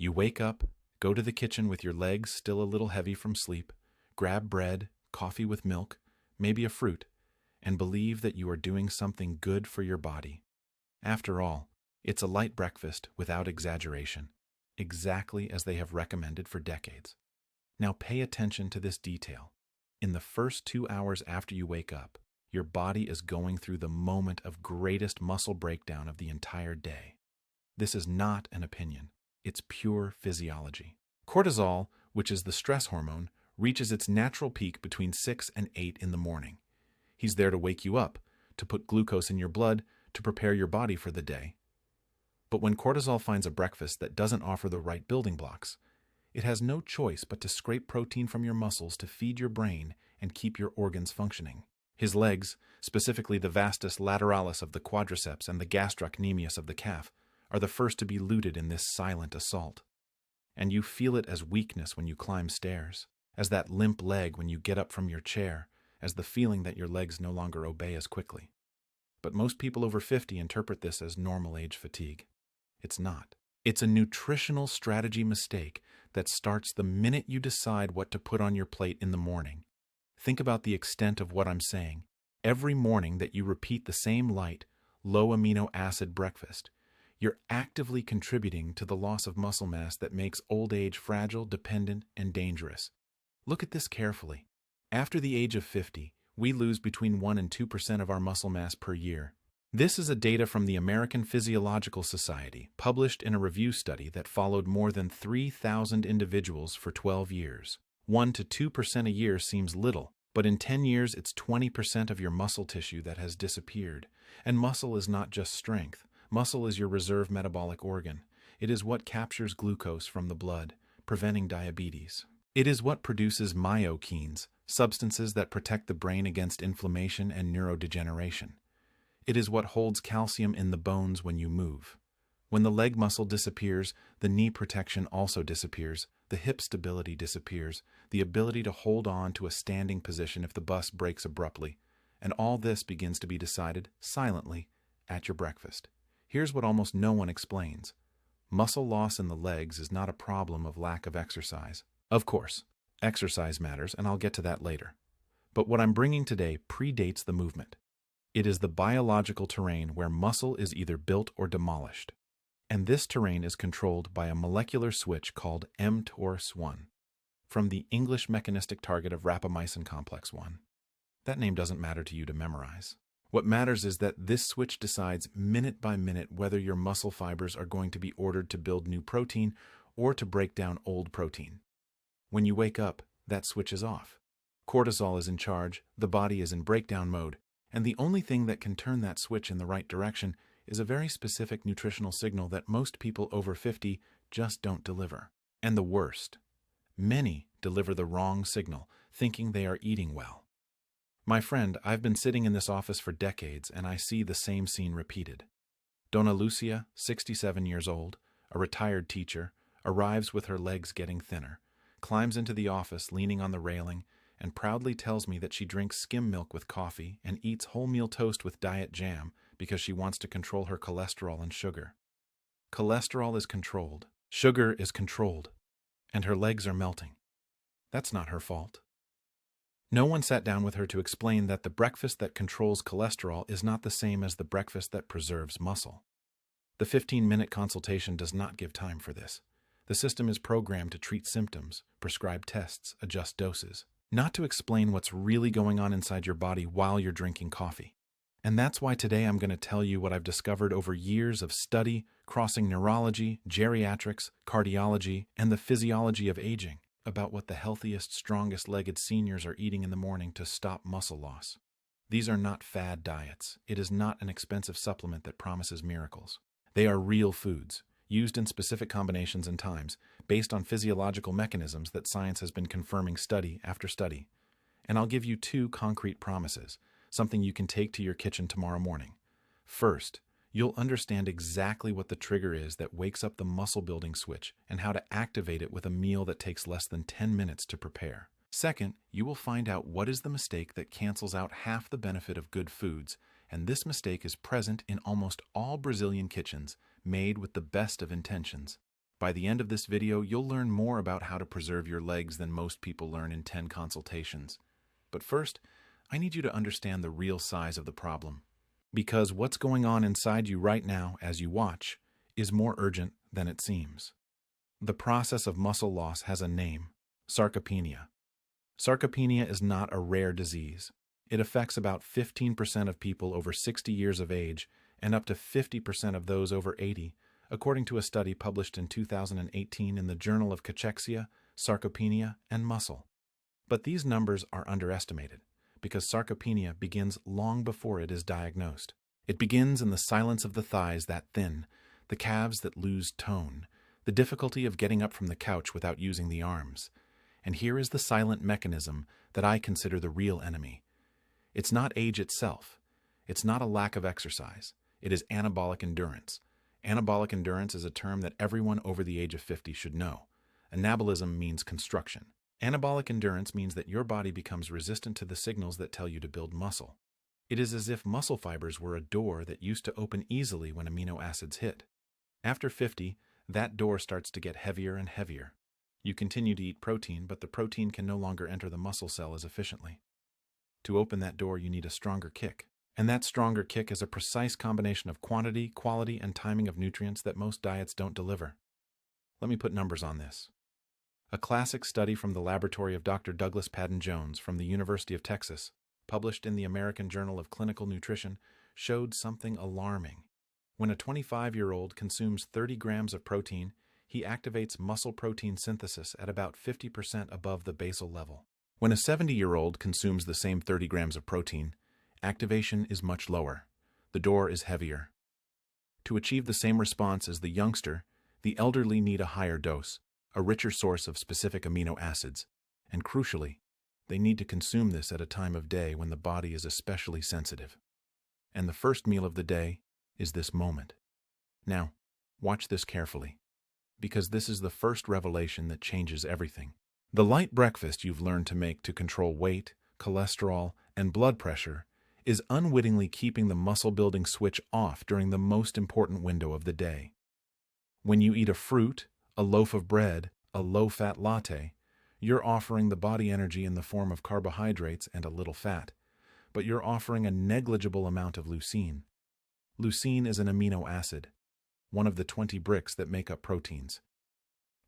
You wake up, go to the kitchen with your legs still a little heavy from sleep, grab bread, coffee with milk, maybe a fruit, and believe that you are doing something good for your body. After all, it's a light breakfast without exaggeration, exactly as they have recommended for decades. Now pay attention to this detail. In the first 2 hours after you wake up, your body is going through the moment of greatest muscle breakdown of the entire day. This is not an opinion. It's pure physiology. Cortisol, which is the stress hormone, reaches its natural peak between 6 and 8 in the morning. He's there to wake you up, to put glucose in your blood, to prepare your body for the day. But when cortisol finds a breakfast that doesn't offer the right building blocks, it has no choice but to scrape protein from your muscles to feed your brain and keep your organs functioning. His legs, specifically the vastus lateralis of the quadriceps and the gastrocnemius of the calf, are the first to be looted in this silent assault. And you feel it as weakness when you climb stairs, as that limp leg when you get up from your chair, as the feeling that your legs no longer obey as quickly. But most people over 50 interpret this as normal age fatigue. It's not. It's a nutritional strategy mistake that starts the minute you decide what to put on your plate in the morning. Think about the extent of what I'm saying. Every morning that you repeat the same light, low amino acid breakfast, you're actively contributing to the loss of muscle mass that makes old age fragile, dependent, and dangerous. Look at this carefully. After the age of 50, we lose between 1 and 2% of our muscle mass per year. This is a data from the American Physiological Society, published in a review study that followed more than 3,000 individuals for 12 years. 1 to 2% a year seems little, but in 10 years it's 20% of your muscle tissue that has disappeared. And muscle is not just strength. Muscle is your reserve metabolic organ. It is what captures glucose from the blood, preventing diabetes. It is what produces myokines, substances that protect the brain against inflammation and neurodegeneration. It is what holds calcium in the bones when you move. When the leg muscle disappears, the knee protection also disappears, the hip stability disappears, the ability to hold on to a standing position if the bus breaks abruptly, and all this begins to be decided silently at your breakfast. Here's what almost no one explains. Muscle loss in the legs is not a problem of lack of exercise. Of course, exercise matters, and I'll get to that later. But what I'm bringing today predates the movement. It is the biological terrain where muscle is either built or demolished. And this terrain is controlled by a molecular switch called mTORC1, from the English mechanistic target of rapamycin complex 1. That name doesn't matter to you to memorize. What matters is that this switch decides minute by minute whether your muscle fibers are going to be ordered to build new protein or to break down old protein. When you wake up, that switch is off. Cortisol is in charge, the body is in breakdown mode, and the only thing that can turn that switch in the right direction is a very specific nutritional signal that most people over 50 just don't deliver. And the worst, many deliver the wrong signal, thinking they are eating well. My friend, I've been sitting in this office for decades, and I see the same scene repeated. Donna Lucia, 67 years old, a retired teacher, arrives with her legs getting thinner, climbs into the office leaning on the railing, and proudly tells me that she drinks skim milk with coffee and eats wholemeal toast with diet jam because she wants to control her cholesterol and sugar. Cholesterol is controlled, sugar is controlled, and her legs are melting. That's not her fault. No one sat down with her to explain that the breakfast that controls cholesterol is not the same as the breakfast that preserves muscle. The 15-minute consultation does not give time for this. The system is programmed to treat symptoms, prescribe tests, adjust doses, not to explain what's really going on inside your body while you're drinking coffee. And that's why today I'm going to tell you what I've discovered over years of study, crossing neurology, geriatrics, cardiology, and the physiology of aging, about what the healthiest, strongest-legged seniors are eating in the morning to stop muscle loss. These are not fad diets. It is not an expensive supplement that promises miracles. They are real foods, used in specific combinations and times, based on physiological mechanisms that science has been confirming study after study. And I'll give you 2 concrete promises, something you can take to your kitchen tomorrow morning. First, you'll understand exactly what the trigger is that wakes up the muscle-building switch and how to activate it with a meal that takes less than 10 minutes to prepare. Second, you will find out what is the mistake that cancels out half the benefit of good foods, and this mistake is present in almost all Brazilian kitchens, made with the best of intentions. By the end of this video, you'll learn more about how to preserve your legs than most people learn in 10 consultations. But first, I need you to understand the real size of the problem. Because what's going on inside you right now as you watch is more urgent than it seems. The process of muscle loss has a name: sarcopenia. Sarcopenia is not a rare disease. It affects about 15% of people over 60 years of age and up to 50% of those over 80, according to a study published in 2018 in the Journal of Cachexia, Sarcopenia, and Muscle. But these numbers are underestimated, because sarcopenia begins long before it is diagnosed. It begins in the silence of the thighs that thin, the calves that lose tone, the difficulty of getting up from the couch without using the arms. And here is the silent mechanism that I consider the real enemy. It's not age itself. It's not a lack of exercise. It is anabolic endurance. Anabolic endurance is a term that everyone over the age of 50 should know. Anabolism means construction. Anabolic endurance means that your body becomes resistant to the signals that tell you to build muscle. It is as if muscle fibers were a door that used to open easily when amino acids hit. After 50, that door starts to get heavier and heavier. You continue to eat protein, but the protein can no longer enter the muscle cell as efficiently. To open that door, you need a stronger kick. And that stronger kick is a precise combination of quantity, quality, and timing of nutrients that most diets don't deliver. Let me put numbers on this. A classic study from the laboratory of Dr. Douglas Padden-Jones from the University of Texas, published in the American Journal of Clinical Nutrition, showed something alarming. When a 25-year-old consumes 30 grams of protein, he activates muscle protein synthesis at about 50% above the basal level. When a 70-year-old consumes the same 30 grams of protein, activation is much lower. The door is heavier. To achieve the same response as the youngster, the elderly need a higher dose, a richer source of specific amino acids, and crucially, they need to consume this at a time of day when the body is especially sensitive. And the first meal of the day is this moment. Now, watch this carefully, because this is the first revelation that changes everything. The light breakfast you've learned to make to control weight, cholesterol, and blood pressure is unwittingly keeping the muscle-building switch off during the most important window of the day. When you eat a fruit, a loaf of bread, a low-fat latte, you're offering the body energy in the form of carbohydrates and a little fat, but you're offering a negligible amount of leucine. Leucine is an amino acid, one of the 20 bricks that make up proteins.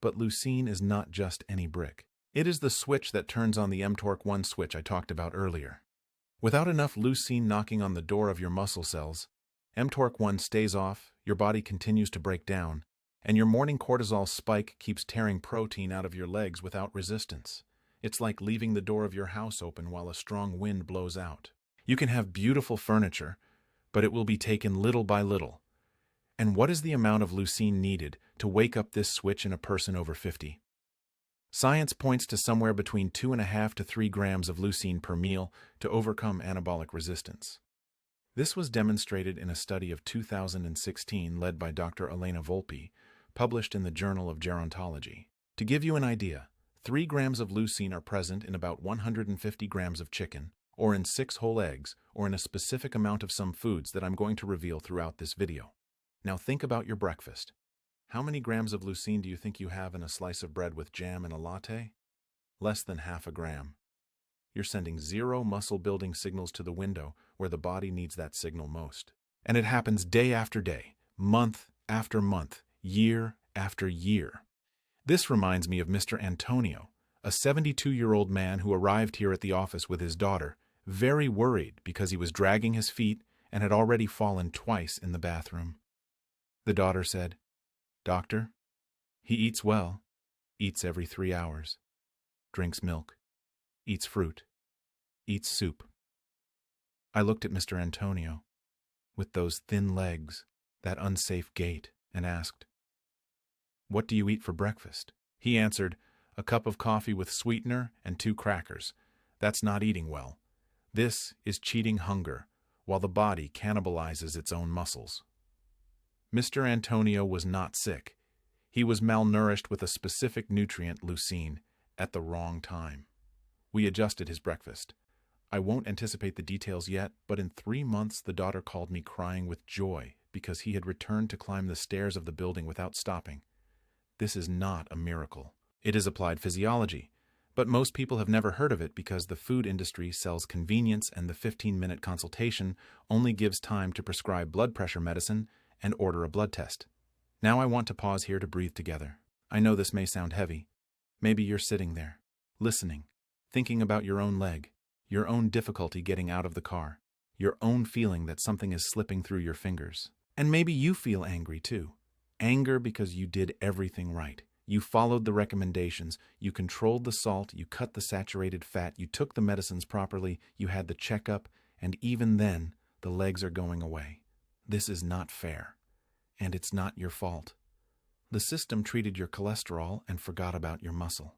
But leucine is not just any brick. It is the switch that turns on the mTORC1 switch I talked about earlier. Without enough leucine knocking on the door of your muscle cells, mTORC1 stays off, your body continues to break down, and your morning cortisol spike keeps tearing protein out of your legs without resistance. It's like leaving the door of your house open while a strong wind blows out. You can have beautiful furniture, but it will be taken little by little. And what is the amount of leucine needed to wake up this switch in a person over 50? Science points to somewhere between 2.5 to 3 grams of leucine per meal to overcome anabolic resistance. This was demonstrated in a study of 2016 led by Dr. Elena Volpi, published in the Journal of Gerontology. To give you an idea, 3 grams of leucine are present in about 150 grams of chicken, or in 6 whole eggs, or in a specific amount of some foods that I'm going to reveal throughout this video. Now think about your breakfast. How many grams of leucine do you think you have in a slice of bread with jam and a latte? Less than half a gram. You're sending 0 muscle-building signals to the window where the body needs that signal most. And it happens day after day, month after month, year after year. This reminds me of Mr. Antonio, a 72-year-old man who arrived here at the office with his daughter, very worried because he was dragging his feet and had already fallen twice in the bathroom. The daughter said, "Doctor, he eats well, eats every 3 hours, drinks milk, eats fruit, eats soup." I looked at Mr. Antonio, with those thin legs, that unsafe gait, and asked, "What do you eat for breakfast?" He answered, "A cup of coffee with sweetener and 2 crackers. That's not eating well. This is cheating hunger, while the body cannibalizes its own muscles." Mr. Antonio was not sick. He was malnourished with a specific nutrient, leucine, at the wrong time. We adjusted his breakfast. I won't anticipate the details yet, but in 3 months the daughter called me crying with joy because he had returned to climb the stairs of the building without stopping. This is not a miracle. It is applied physiology, but most people have never heard of it because the food industry sells convenience and the 15-minute consultation only gives time to prescribe blood pressure medicine and order a blood test. Now I want to pause here to breathe together. I know this may sound heavy. Maybe you're sitting there, listening, thinking about your own leg, your own difficulty getting out of the car, your own feeling that something is slipping through your fingers. And maybe you feel angry too. Anger because you did everything right. You followed the recommendations, you controlled the salt, you cut the saturated fat, you took the medicines properly, you had the checkup, and even then, the legs are going away. This is not fair, and it's not your fault. The system treated your cholesterol and forgot about your muscle.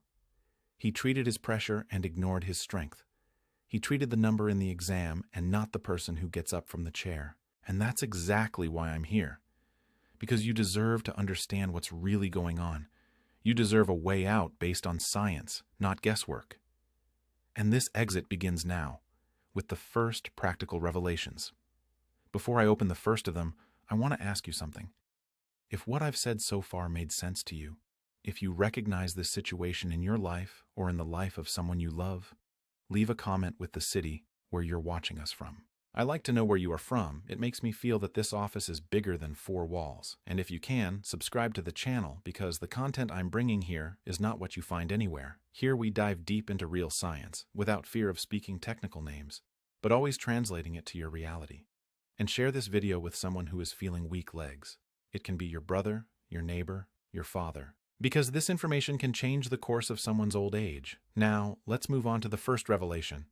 He treated his pressure and ignored his strength. He treated the number in the exam and not the person who gets up from the chair. And that's exactly why I'm here. Because you deserve to understand what's really going on. You deserve a way out based on science, not guesswork. And this exit begins now, with the first practical revelations. Before I open the first of them, I want to ask you something. If what I've said so far made sense to you, if you recognize this situation in your life or in the life of someone you love, leave a comment with the city where you're watching us from. I like to know where you are from. It makes me feel that this office is bigger than 4 walls. And if you can, subscribe to the channel because the content I'm bringing here is not what you find anywhere. Here we dive deep into real science, without fear of speaking technical names, but always translating it to your reality. And share this video with someone who is feeling weak legs. It can be your brother, your neighbor, your father. Because this information can change the course of someone's old age. Now, let's move on to the first revelation.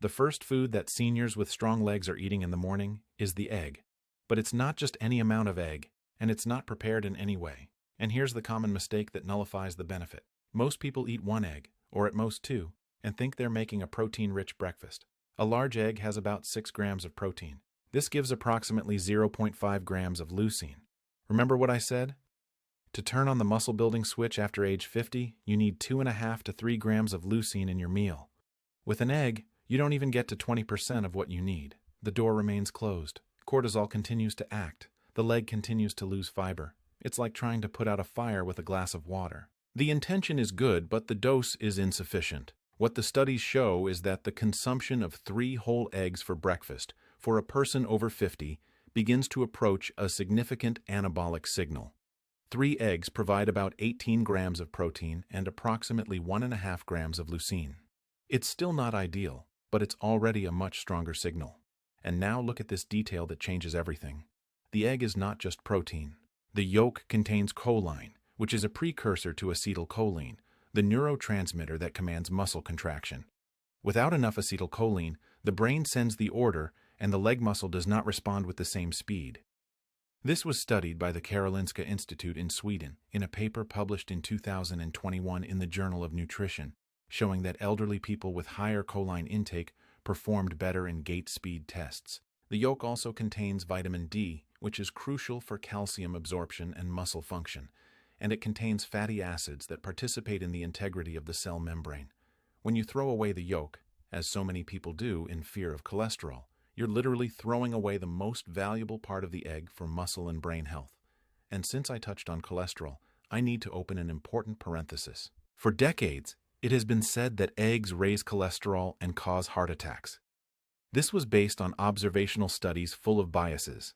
The first food that seniors with strong legs are eating in the morning is the egg. But it's not just any amount of egg, and it's not prepared in any way. And here's the common mistake that nullifies the benefit. Most people eat 1 egg, or at most 2, and think they're making a protein-rich breakfast. A large egg has about 6 grams of protein. This gives approximately 0.5 grams of leucine. Remember what I said? To turn on the muscle-building switch after age 50, you need 2.5 to 3 grams of leucine in your meal. With an egg, you don't even get to 20% of what you need. The door remains closed. Cortisol continues to act. The leg continues to lose fiber. It's like trying to put out a fire with a glass of water. The intention is good, but the dose is insufficient. What the studies show is that the consumption of 3 whole eggs for breakfast for a person over 50 begins to approach a significant anabolic signal. 3 eggs provide about 18 grams of protein and approximately 1.5 grams of leucine. It's still not ideal, but it's already a much stronger signal. And now look at this detail that changes everything. The egg is not just protein. The yolk contains choline, which is a precursor to acetylcholine, the neurotransmitter that commands muscle contraction. Without enough acetylcholine, the brain sends the order and the leg muscle does not respond with the same speed. This was studied by the Karolinska Institute in Sweden in a paper published in 2021 in the Journal of Nutrition, showing that elderly people with higher choline intake performed better in gait speed tests. The yolk also contains vitamin D, which is crucial for calcium absorption and muscle function, and it contains fatty acids that participate in the integrity of the cell membrane. When you throw away the yolk, as so many people do in fear of cholesterol, you're literally throwing away the most valuable part of the egg for muscle and brain health. And since I touched on cholesterol, I need to open an important parenthesis. For decades, it has been said that eggs raise cholesterol and cause heart attacks. This was based on observational studies full of biases.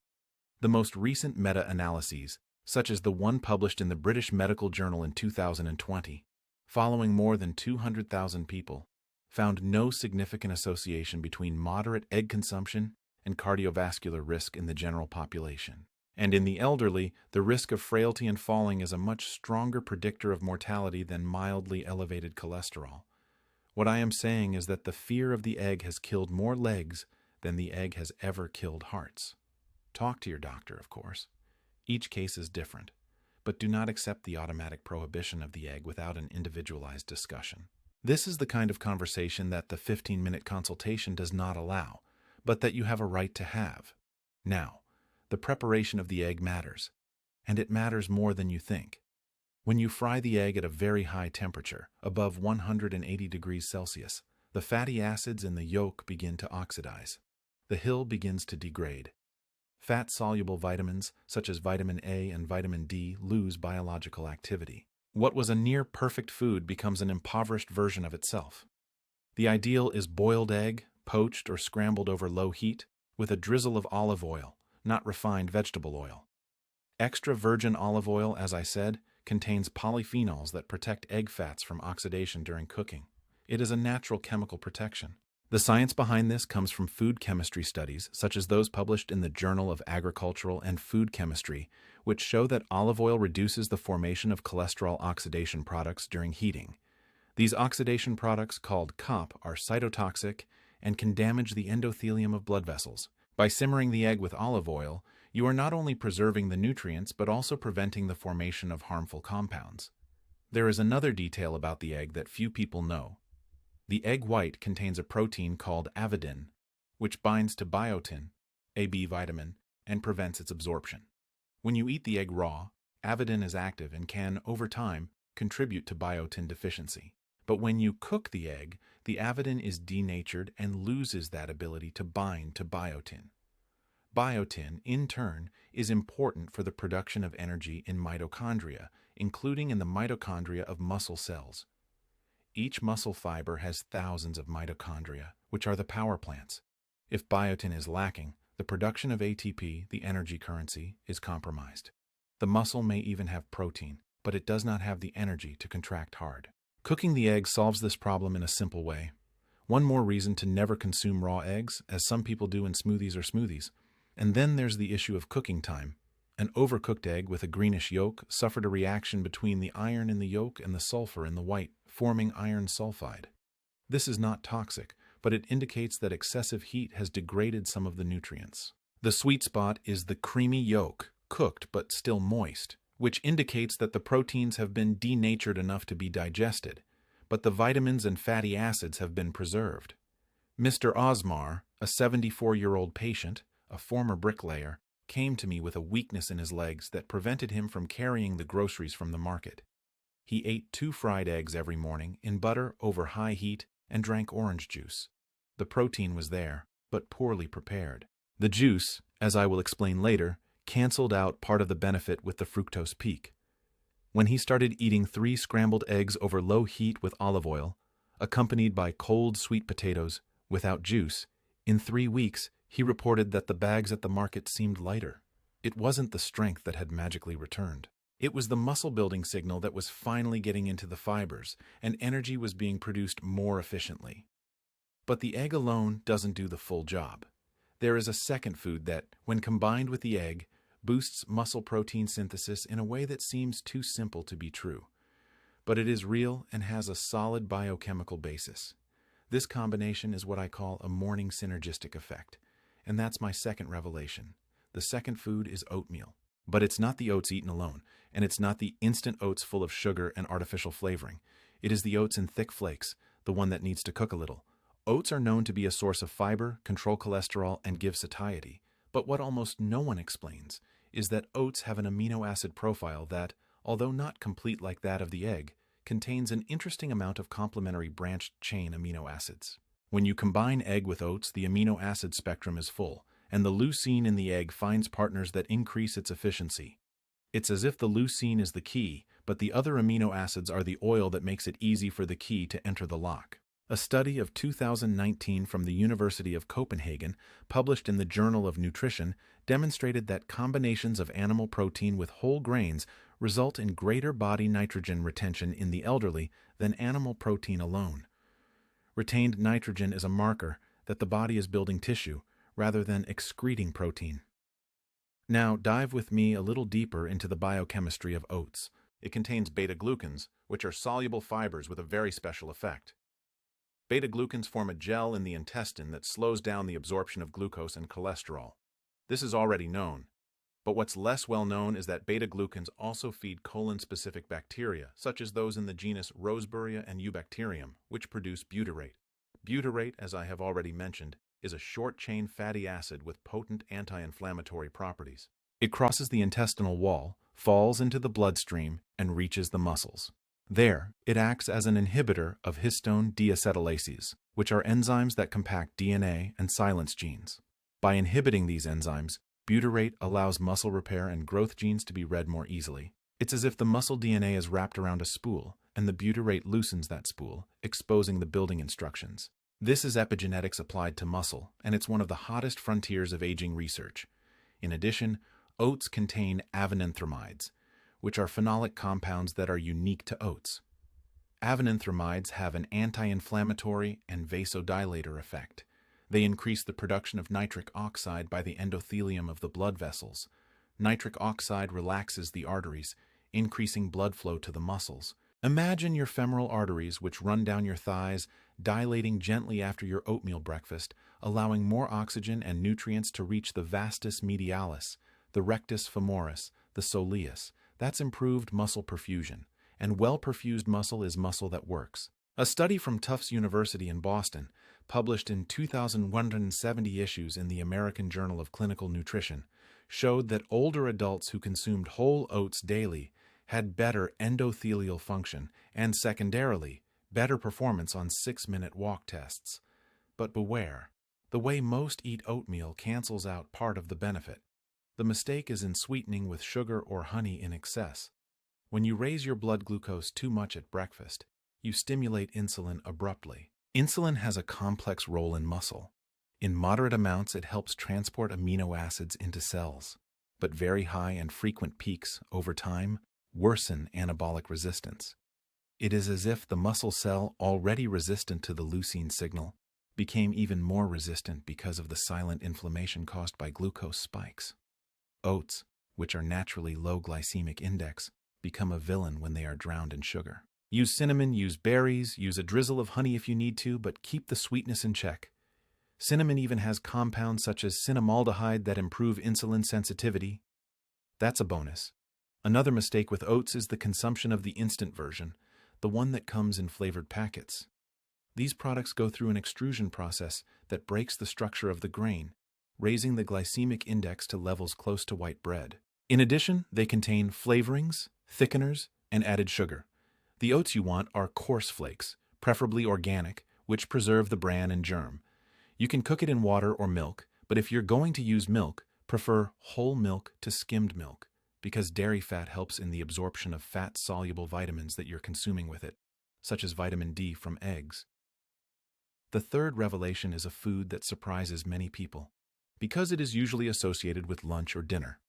The most recent meta-analyses, such as the one published in the British Medical Journal in 2020, following more than 200,000 people, found no significant association between moderate egg consumption and cardiovascular risk in the general population. And in the elderly, the risk of frailty and falling is a much stronger predictor of mortality than mildly elevated cholesterol. What I am saying is that the fear of the egg has killed more legs than the egg has ever killed hearts. Talk to your doctor, of course. Each case is different, but do not accept the automatic prohibition of the egg without an individualized discussion. This is the kind of conversation that the 15-minute consultation does not allow, but that you have a right to have. Now, the preparation of the egg matters, and it matters more than you think. When you fry the egg at a very high temperature, above 180 degrees Celsius, the fatty acids in the yolk begin to oxidize. The hill begins to degrade. Fat-soluble vitamins, such as vitamin A and vitamin D, lose biological activity. What was a near-perfect food becomes an impoverished version of itself. The ideal is boiled egg, poached or scrambled over low heat, with a drizzle of olive oil, not refined vegetable oil. Extra virgin olive oil, as I said, contains polyphenols that protect egg fats from oxidation during cooking. It is a natural chemical protection. The science behind this comes from food chemistry studies, such as those published in the Journal of Agricultural and Food Chemistry, which show that olive oil reduces the formation of cholesterol oxidation products during heating. These oxidation products, called COP, are cytotoxic and can damage the endothelium of blood vessels. By simmering the egg with olive oil, you are not only preserving the nutrients but also preventing the formation of harmful compounds. There is another detail about the egg that few people know. The egg white contains a protein called avidin, which binds to biotin, a B vitamin, and prevents its absorption. When you eat the egg raw, avidin is active and can, over time, contribute to biotin deficiency. But when you cook the egg, the avidin is denatured and loses that ability to bind to biotin. Biotin, in turn, is important for the production of energy in mitochondria, including in the mitochondria of muscle cells. Each muscle fiber has thousands of mitochondria, which are the power plants. If biotin is lacking, the production of ATP, the energy currency, is compromised. The muscle may even have protein, but it does not have the energy to contract hard. Cooking the egg solves this problem in a simple way. One more reason to never consume raw eggs, as some people do in smoothies or smoothies. And then there's the issue of cooking time. An overcooked egg with a greenish yolk suffered a reaction between the iron in the yolk and the sulfur in the white, forming iron sulfide. This is not toxic, but it indicates that excessive heat has degraded some of the nutrients. The sweet spot is the creamy yolk, cooked but still moist, which indicates that the proteins have been denatured enough to be digested, but the vitamins and fatty acids have been preserved. Mr. Osmar, a 74-year-old patient, a former bricklayer, came to me with a weakness in his legs that prevented him from carrying the groceries from the market. He ate 2 fried eggs every morning in butter over high heat and drank orange juice. The protein was there, but poorly prepared. The juice, as I will explain later, canceled out part of the benefit with the fructose peak. When he started eating 3 scrambled eggs over low heat with olive oil, accompanied by cold sweet potatoes, without juice, in 3 weeks he reported that the bags at the market seemed lighter. It wasn't the strength that had magically returned. It was the muscle-building signal that was finally getting into the fibers, and energy was being produced more efficiently. But the egg alone doesn't do the full job. There is a second food that, when combined with the egg, boosts muscle protein synthesis in a way that seems too simple to be true. But it is real and has a solid biochemical basis. This combination is what I call a morning synergistic effect, and that's my second revelation. The second food is oatmeal. But it's not the oats eaten alone, and it's not the instant oats full of sugar and artificial flavoring. It is the oats in thick flakes, the one that needs to cook a little. Oats are known to be a source of fiber, control cholesterol, and give satiety. But what almost no one explains is that oats have an amino acid profile that, although not complete like that of the egg, contains an interesting amount of complementary branched chain amino acids. When you combine egg with oats, the amino acid spectrum is full, and the leucine in the egg finds partners that increase its efficiency. It's as if the leucine is the key, but the other amino acids are the oil that makes it easy for the key to enter the lock. A study of 2019 from the University of Copenhagen, published in the Journal of Nutrition, demonstrated that combinations of animal protein with whole grains result in greater body nitrogen retention in the elderly than animal protein alone. Retained nitrogen is a marker that the body is building tissue, rather than excreting protein. Now dive with me a little deeper into the biochemistry of oats. It contains beta-glucans, which are soluble fibers with a very special effect. Beta-glucans form a gel in the intestine that slows down the absorption of glucose and cholesterol. This is already known, but what's less well known is that beta-glucans also feed colon-specific bacteria, such as those in the genus Roseburia and Eubacterium, which produce butyrate. Butyrate, as I have already mentioned, is a short-chain fatty acid with potent anti-inflammatory properties. It crosses the intestinal wall, falls into the bloodstream, and reaches the muscles. There, it acts as an inhibitor of histone deacetylases, which are enzymes that compact DNA and silence genes. By inhibiting these enzymes, butyrate allows muscle repair and growth genes to be read more easily. It's as if the muscle DNA is wrapped around a spool, and the butyrate loosens that spool, exposing the building instructions. This is epigenetics applied to muscle, and it's one of the hottest frontiers of aging research. In addition, oats contain avenanthramides, which are phenolic compounds that are unique to oats. Avenanthramides have an anti-inflammatory and vasodilator effect. They increase the production of nitric oxide by the endothelium of the blood vessels. Nitric oxide relaxes the arteries, increasing blood flow to the muscles. Imagine your femoral arteries, which run down your thighs, dilating gently after your oatmeal breakfast, allowing more oxygen and nutrients to reach the vastus medialis, the rectus femoris, the soleus. That's improved muscle perfusion. And well-perfused muscle is muscle that works. A study from Tufts University in Boston, published in 2,170 issues in the American Journal of Clinical Nutrition, showed that older adults who consumed whole oats daily had better endothelial function and, secondarily, better performance on 6-minute walk tests. But beware, the way most eat oatmeal cancels out part of the benefit. The mistake is in sweetening with sugar or honey in excess. When you raise your blood glucose too much at breakfast, you stimulate insulin abruptly. Insulin has a complex role in muscle. In moderate amounts, it helps transport amino acids into cells, but very high and frequent peaks over time worsen anabolic resistance. It is as if the muscle cell, already resistant to the leucine signal, became even more resistant because of the silent inflammation caused by glucose spikes. Oats, which are naturally low glycemic index, become a villain when they are drowned in sugar. Use cinnamon, use berries, use a drizzle of honey if you need to, but keep the sweetness in check. Cinnamon even has compounds such as cinnamaldehyde that improve insulin sensitivity. That's a bonus. Another mistake with oats is the consumption of the instant version, the one that comes in flavored packets. These products go through an extrusion process that breaks the structure of the grain, raising the glycemic index to levels close to white bread. In addition, they contain flavorings, thickeners, and added sugar. The oats you want are coarse flakes, preferably organic, which preserve the bran and germ. You can cook it in water or milk, but if you're going to use milk, prefer whole milk to skimmed milk, because dairy fat helps in the absorption of fat-soluble vitamins that you're consuming with it, such as vitamin D from eggs. The third revelation is a food that surprises many people, because it is usually associated with lunch or dinner.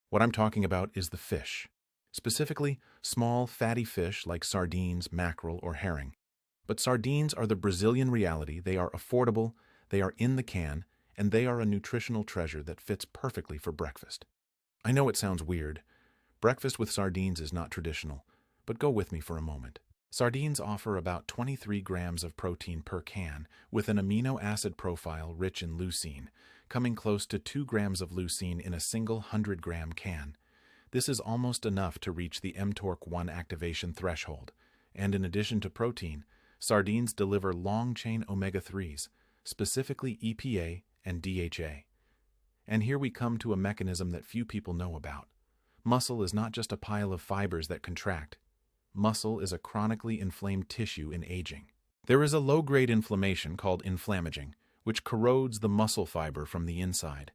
What I'm talking about is the fish. Specifically, small, fatty fish like sardines, mackerel, or herring. But sardines are the Brazilian reality. They are affordable, they are in the can, and they are a nutritional treasure that fits perfectly for breakfast. I know it sounds weird. Breakfast with sardines is not traditional, but go with me for a moment. Sardines offer about 23 grams of protein per can, with an amino acid profile rich in leucine, coming close to 2 grams of leucine in a single 100-gram can. This is almost enough to reach the mTORC1 activation threshold, and in addition to protein, sardines deliver long-chain omega-3s, specifically EPA and DHA. And here we come to a mechanism that few people know about. Muscle is not just a pile of fibers that contract. Muscle is a chronically inflamed tissue in aging. There is a low-grade inflammation called inflammaging, which corrodes the muscle fiber from the inside.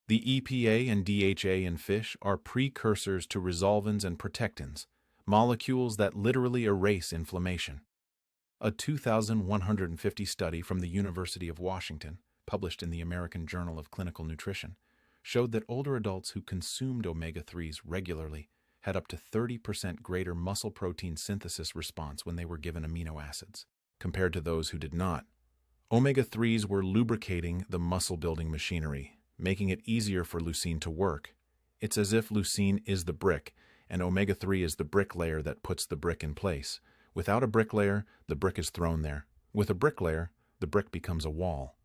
The EPA and DHA in fish are precursors to resolvins and protectins, molecules that literally erase inflammation. A 2,150 study from the University of Washington, published in the American Journal of Clinical Nutrition, showed that older adults who consumed omega-3s regularly had up to 30% greater muscle protein synthesis response when they were given amino acids, compared to those who did not. Omega-3s were lubricating the muscle-building machinery, making it easier for leucine to work. It's as if leucine is the brick, and omega-3 is the brick layer that puts the brick in place. Without a brick layer, the brick is thrown there. With a brick layer, the brick becomes a wall.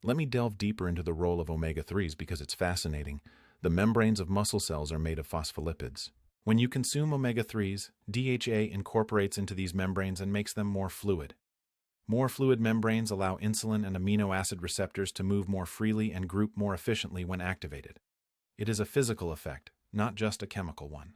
Let me delve deeper into the role of omega-3s because it's fascinating. The membranes of muscle cells are made of phospholipids. When you consume omega-3s, DHA incorporates into these membranes and makes them more fluid. More fluid membranes allow insulin and amino acid receptors to move more freely and group more efficiently when activated. It is a physical effect, not just a chemical one.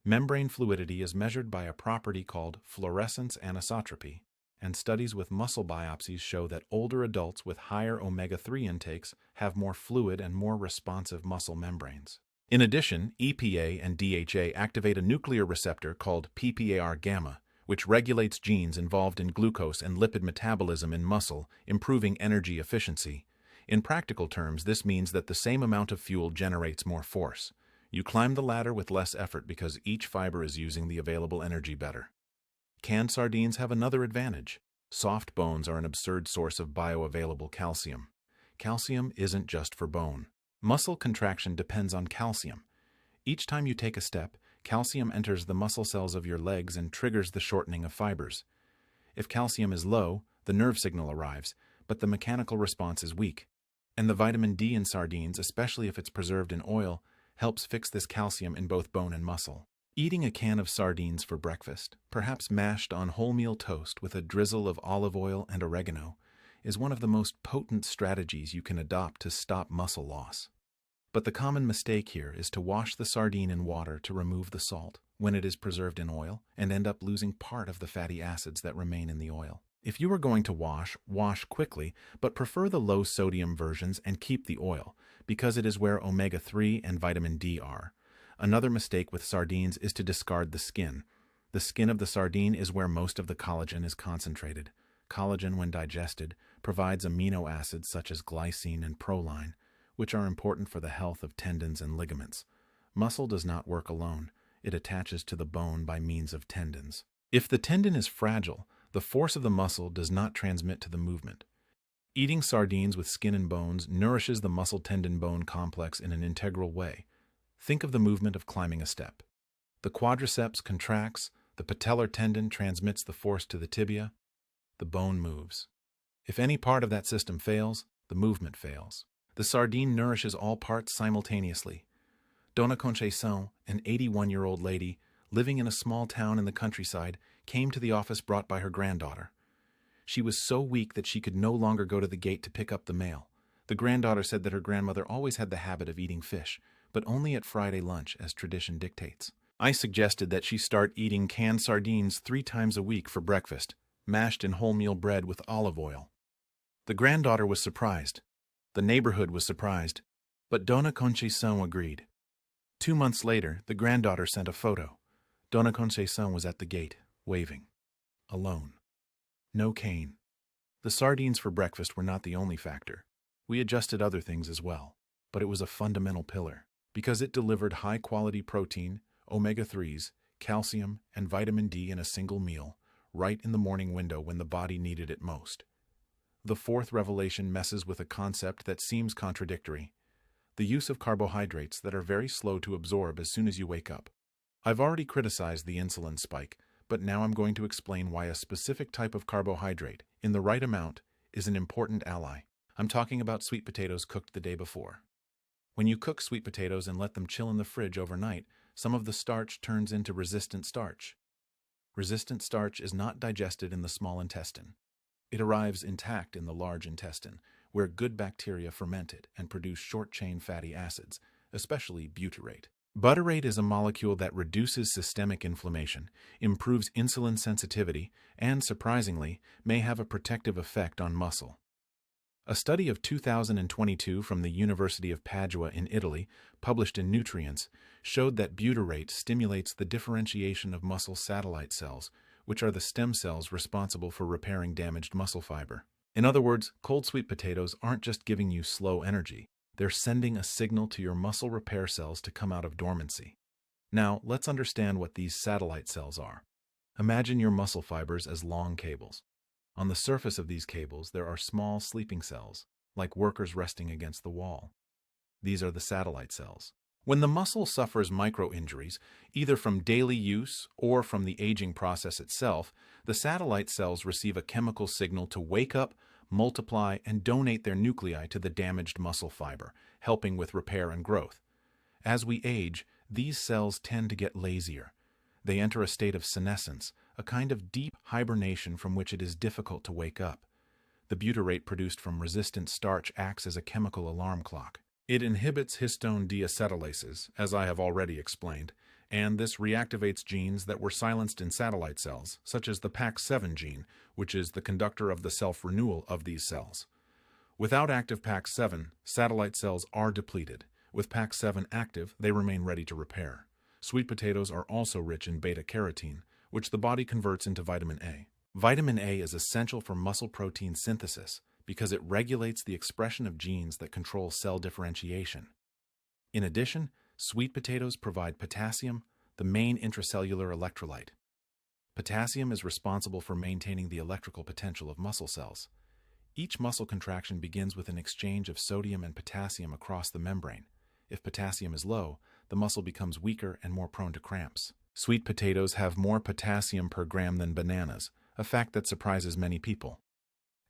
Membrane fluidity is measured by a property called fluorescence anisotropy, and studies with muscle biopsies show that older adults with higher omega-3 intakes have more fluid and more responsive muscle membranes. In addition, EPA and DHA activate a nuclear receptor called PPAR-gamma, which regulates genes involved in glucose and lipid metabolism in muscle, improving energy efficiency. In practical terms, this means that the same amount of fuel generates more force. You climb the ladder with less effort because each fiber is using the available energy better. Canned sardines have another advantage. Soft bones are an absurd source of bioavailable calcium. Calcium isn't just for bone. Muscle contraction depends on calcium. Each time you take a step, calcium enters the muscle cells of your legs and triggers the shortening of fibers. If calcium is low, the nerve signal arrives, but the mechanical response is weak. And the vitamin D in sardines, especially if it's preserved in oil, helps fix this calcium in both bone and muscle. Eating a can of sardines for breakfast, perhaps mashed on wholemeal toast with a drizzle of olive oil and oregano, is one of the most potent strategies you can adopt to stop muscle loss. But the common mistake here is to wash the sardine in water to remove the salt when it is preserved in oil and end up losing part of the fatty acids that remain in the oil. If you are going to wash quickly, but prefer the low-sodium versions and keep the oil, because it is where omega-3 and vitamin D are. Another mistake with sardines is to discard the skin. The skin of the sardine is where most of the collagen is concentrated. Collagen, when digested, provides amino acids such as glycine and proline, which are important for the health of tendons and ligaments. Muscle does not work alone. It attaches to the bone by means of tendons. If the tendon is fragile, the force of the muscle does not transmit to the movement. Eating sardines with skin and bones nourishes the muscle-tendon-bone complex in an integral way. Think of the movement of climbing a step. The quadriceps contracts, the patellar tendon transmits the force to the tibia, the bone moves. If any part of that system fails, the movement fails. The sardine nourishes all parts simultaneously. Dona Concepcion, an 81-year-old lady living in a small town in the countryside, came to the office brought by her granddaughter. She was so weak that she could no longer go to the gate to pick up the mail. The granddaughter said that her grandmother always had the habit of eating fish, but only at Friday lunch, as tradition dictates. I suggested that she start eating canned sardines 3 times a week for breakfast, mashed in wholemeal bread with olive oil. The granddaughter was surprised. The neighborhood was surprised, but Dona Concepcion agreed. 2 months later, the granddaughter sent a photo. Dona Concepcion was at the gate, waving. Alone. No cane. The sardines for breakfast were not the only factor. We adjusted other things as well, but it was a fundamental pillar, because it delivered high-quality protein, omega-3s, calcium, and vitamin D in a single meal, right in the morning window when the body needed it most. The fourth revelation messes with a concept that seems contradictory: the use of carbohydrates that are very slow to absorb as soon as you wake up. I've already criticized the insulin spike, but now I'm going to explain why a specific type of carbohydrate, in the right amount, is an important ally. I'm talking about sweet potatoes cooked the day before. When you cook sweet potatoes and let them chill in the fridge overnight, some of the starch turns into resistant starch. Resistant starch is not digested in the small intestine. It arrives intact in the large intestine, where good bacteria ferment it and produce short-chain fatty acids, especially butyrate. Butyrate is a molecule that reduces systemic inflammation, improves insulin sensitivity, and, surprisingly, may have a protective effect on muscle. A study of 2022 from the University of Padua in Italy, published in Nutrients, showed that butyrate stimulates the differentiation of muscle satellite cells, which are the stem cells responsible for repairing damaged muscle fiber. In other words, cold sweet potatoes aren't just giving you slow energy. They're sending a signal to your muscle repair cells to come out of dormancy. Now, let's understand what these satellite cells are. Imagine your muscle fibers as long cables. On the surface of these cables, there are small sleeping cells, like workers resting against the wall. These are the satellite cells. When the muscle suffers micro-injuries, either from daily use or from the aging process itself, the satellite cells receive a chemical signal to wake up, multiply, and donate their nuclei to the damaged muscle fiber, helping with repair and growth. As we age, these cells tend to get lazier. They enter a state of senescence, a kind of deep hibernation from which it is difficult to wake up. The butyrate produced from resistant starch acts as a chemical alarm clock. It inhibits histone deacetylases, as I have already explained, and this reactivates genes that were silenced in satellite cells, such as the PAX7 gene, which is the conductor of the self-renewal of these cells. Without active PAX7, satellite cells are depleted, With PAC7 active, they remain ready to repair. Sweet potatoes are also rich in beta-carotene, which the body converts into vitamin A. Vitamin A is essential for muscle protein synthesis because it regulates the expression of genes that control cell differentiation. In addition, sweet potatoes provide potassium, the main intracellular electrolyte. Potassium is responsible for maintaining the electrical potential of muscle cells. Each muscle contraction begins with an exchange of sodium and potassium across the membrane. If potassium is low, the muscle becomes weaker and more prone to cramps. Sweet potatoes have more potassium per gram than bananas, a fact that surprises many people.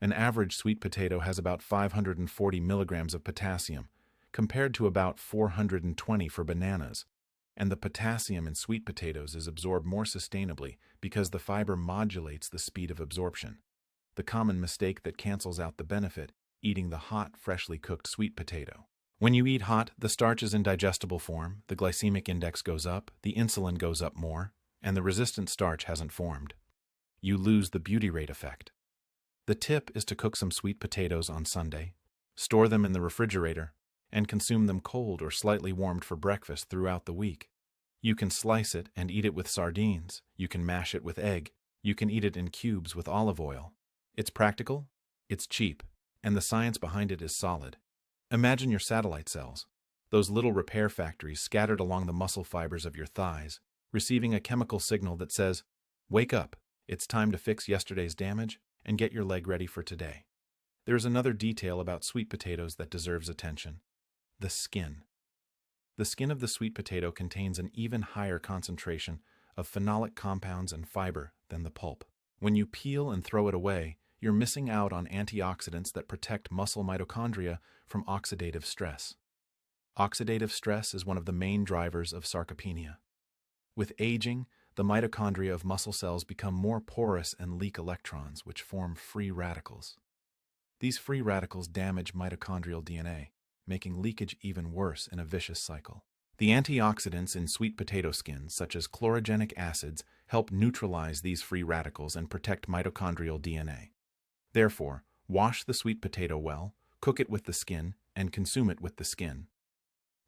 An average sweet potato has about 540 milligrams of potassium, compared to about 420 for bananas, and the potassium in sweet potatoes is absorbed more sustainably because the fiber modulates the speed of absorption. The common mistake that cancels out the benefit, eating the hot, freshly cooked sweet potato. When you eat hot, the starch is in digestible form, the glycemic index goes up, the insulin goes up more, and the resistant starch hasn't formed. You lose the beauty rate effect. The tip is to cook some sweet potatoes on Sunday, store them in the refrigerator, and consume them cold or slightly warmed for breakfast throughout the week. You can slice it and eat it with sardines, you can mash it with egg, you can eat it in cubes with olive oil. It's practical, it's cheap, and the science behind it is solid. Imagine your satellite cells, those little repair factories scattered along the muscle fibers of your thighs, receiving a chemical signal that says, "Wake up, it's time to fix yesterday's damage and get your leg ready for today." There is another detail about sweet potatoes that deserves attention: the skin. The skin of the sweet potato contains an even higher concentration of phenolic compounds and fiber than the pulp. When you peel and throw it away, you're missing out on antioxidants that protect muscle mitochondria from oxidative stress. Oxidative stress is one of the main drivers of sarcopenia. With aging, the mitochondria of muscle cells become more porous and leak electrons, which form free radicals. These free radicals damage mitochondrial DNA, making leakage even worse in a vicious cycle. The antioxidants in sweet potato skins, such as chlorogenic acids, help neutralize these free radicals and protect mitochondrial DNA. Therefore, wash the sweet potato well, cook it with the skin, and consume it with the skin.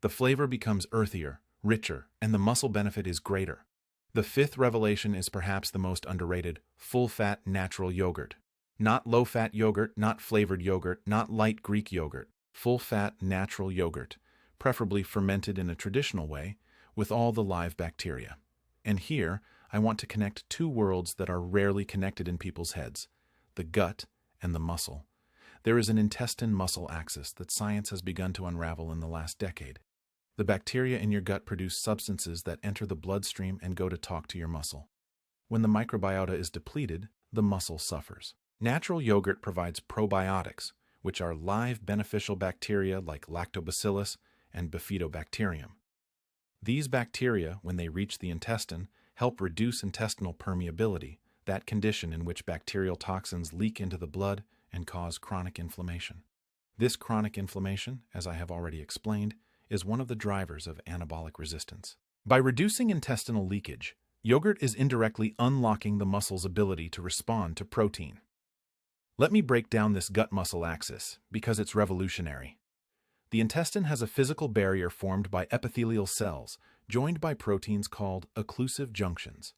The flavor becomes earthier, richer, and the muscle benefit is greater. The fifth revelation is perhaps the most underrated: full-fat natural yogurt. Not low-fat yogurt, not flavored yogurt, not light Greek yogurt. Full-fat natural yogurt, preferably fermented in a traditional way, with all the live bacteria. And here, I want to connect two worlds that are rarely connected in people's heads: the gut and the muscle. There is an intestine-muscle axis that science has begun to unravel in the last decade. The bacteria in your gut produce substances that enter the bloodstream and go to talk to your muscle. When the microbiota is depleted, the muscle suffers. Natural yogurt provides probiotics, which are live beneficial bacteria like lactobacillus and bifidobacterium. These bacteria, when they reach the intestine, help reduce intestinal permeability, that condition in which bacterial toxins leak into the blood and cause chronic inflammation. This chronic inflammation, as I have already explained, is one of the drivers of anabolic resistance. By reducing intestinal leakage, yogurt is indirectly unlocking the muscle's ability to respond to protein. Let me break down this gut-muscle axis, because it's revolutionary. The intestine has a physical barrier formed by epithelial cells, joined by proteins called occlusive junctions.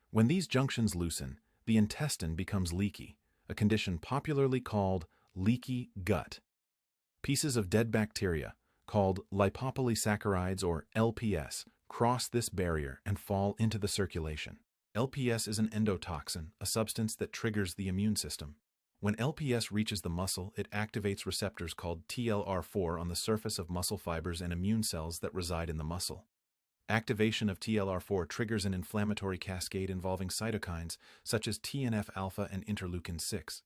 When these junctions loosen, the intestine becomes leaky, a condition popularly called leaky gut. Pieces of dead bacteria, called lipopolysaccharides or LPS, cross this barrier and fall into the circulation. LPS is an endotoxin, a substance that triggers the immune system. When LPS reaches the muscle, it activates receptors called TLR4 on the surface of muscle fibers and immune cells that reside in the muscle. Activation of TLR4 triggers an inflammatory cascade involving cytokines such as TNF-alpha and interleukin-6.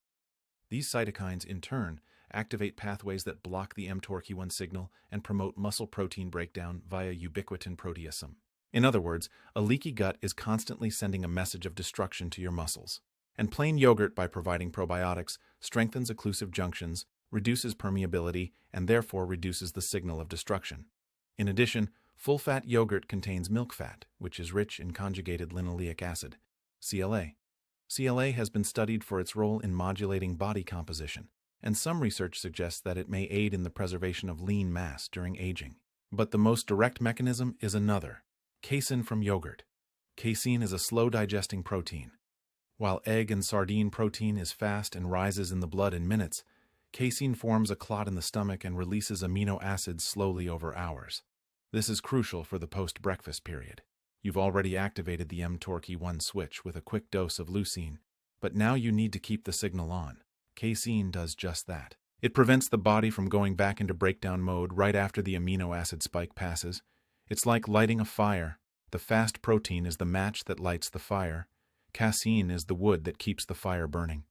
These cytokines, in turn, activate pathways that block the mTORC1 signal and promote muscle protein breakdown via ubiquitin proteasome. In other words, a leaky gut is constantly sending a message of destruction to your muscles. And plain yogurt, by providing probiotics, strengthens occlusive junctions, reduces permeability, and therefore reduces the signal of destruction. In addition, full-fat yogurt contains milk fat, which is rich in conjugated linoleic acid, CLA. CLA has been studied for its role in modulating body composition, and some research suggests that it may aid in the preservation of lean mass during aging. But the most direct mechanism is another: casein from yogurt. Casein is a slow-digesting protein. While egg and sardine protein is fast and rises in the blood in minutes, casein forms a clot in the stomach and releases amino acids slowly over hours. This is crucial for the post-breakfast period. You've already activated the mTORC1 switch with a quick dose of leucine, but now you need to keep the signal on. Casein does just that. It prevents the body from going back into breakdown mode right after the amino acid spike passes. It's like lighting a fire. The fast protein is the match that lights the fire. Casein is the wood that keeps the fire burning.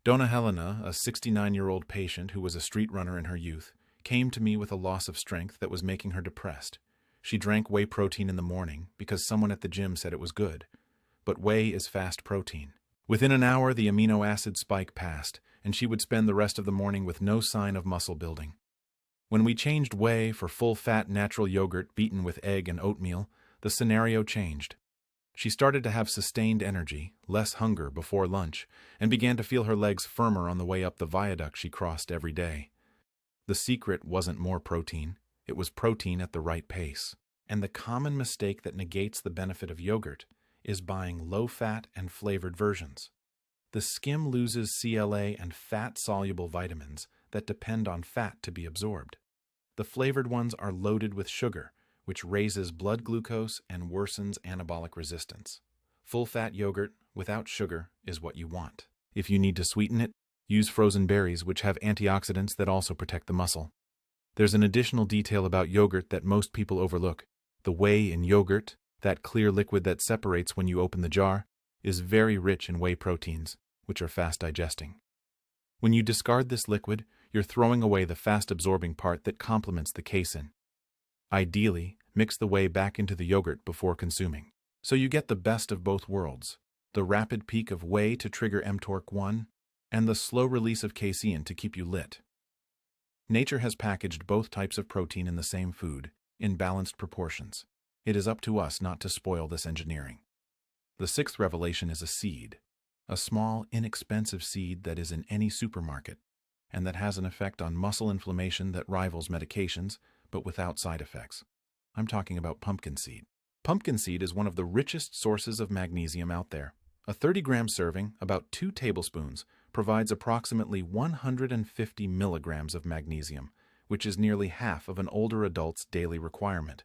Donna Helena, a 69-year-old patient who was a street runner in her youth, came to me with a loss of strength that was making her depressed. She drank whey protein in the morning because someone at the gym said it was good. But whey is fast protein. Within an hour, the amino acid spike passed, and she would spend the rest of the morning with no sign of muscle building. When we changed whey for full-fat natural yogurt beaten with egg and oatmeal, the scenario changed. She started to have sustained energy, less hunger before lunch, and began to feel her legs firmer on the way up the viaduct she crossed every day. The secret wasn't more protein. It was protein at the right pace. And the common mistake that negates the benefit of yogurt is buying low-fat and flavored versions. The skim loses CLA and fat-soluble vitamins that depend on fat to be absorbed. The flavored ones are loaded with sugar, which raises blood glucose and worsens anabolic resistance. Full-fat yogurt without sugar is what you want. If you need to sweeten it, use frozen berries, which have antioxidants that also protect the muscle. There's an additional detail about yogurt that most people overlook. The whey in yogurt, that clear liquid that separates when you open the jar, is very rich in whey proteins, which are fast-digesting. When you discard this liquid, you're throwing away the fast-absorbing part that complements the casein. Ideally, mix the whey back into the yogurt before consuming. So you get the best of both worlds: the rapid peak of whey to trigger mTORC1, and the slow release of casein to keep you lit. Nature has packaged both types of protein in the same food, in balanced proportions. It is up to us not to spoil this engineering. The sixth revelation is a seed. A small, inexpensive seed that is in any supermarket, and that has an effect on muscle inflammation that rivals medications, but without side effects. I'm talking about pumpkin seed. Pumpkin seed is one of the richest sources of magnesium out there. A 30-gram serving, about 2 tablespoons, provides approximately 150 milligrams of magnesium, which is nearly half of an older adult's daily requirement.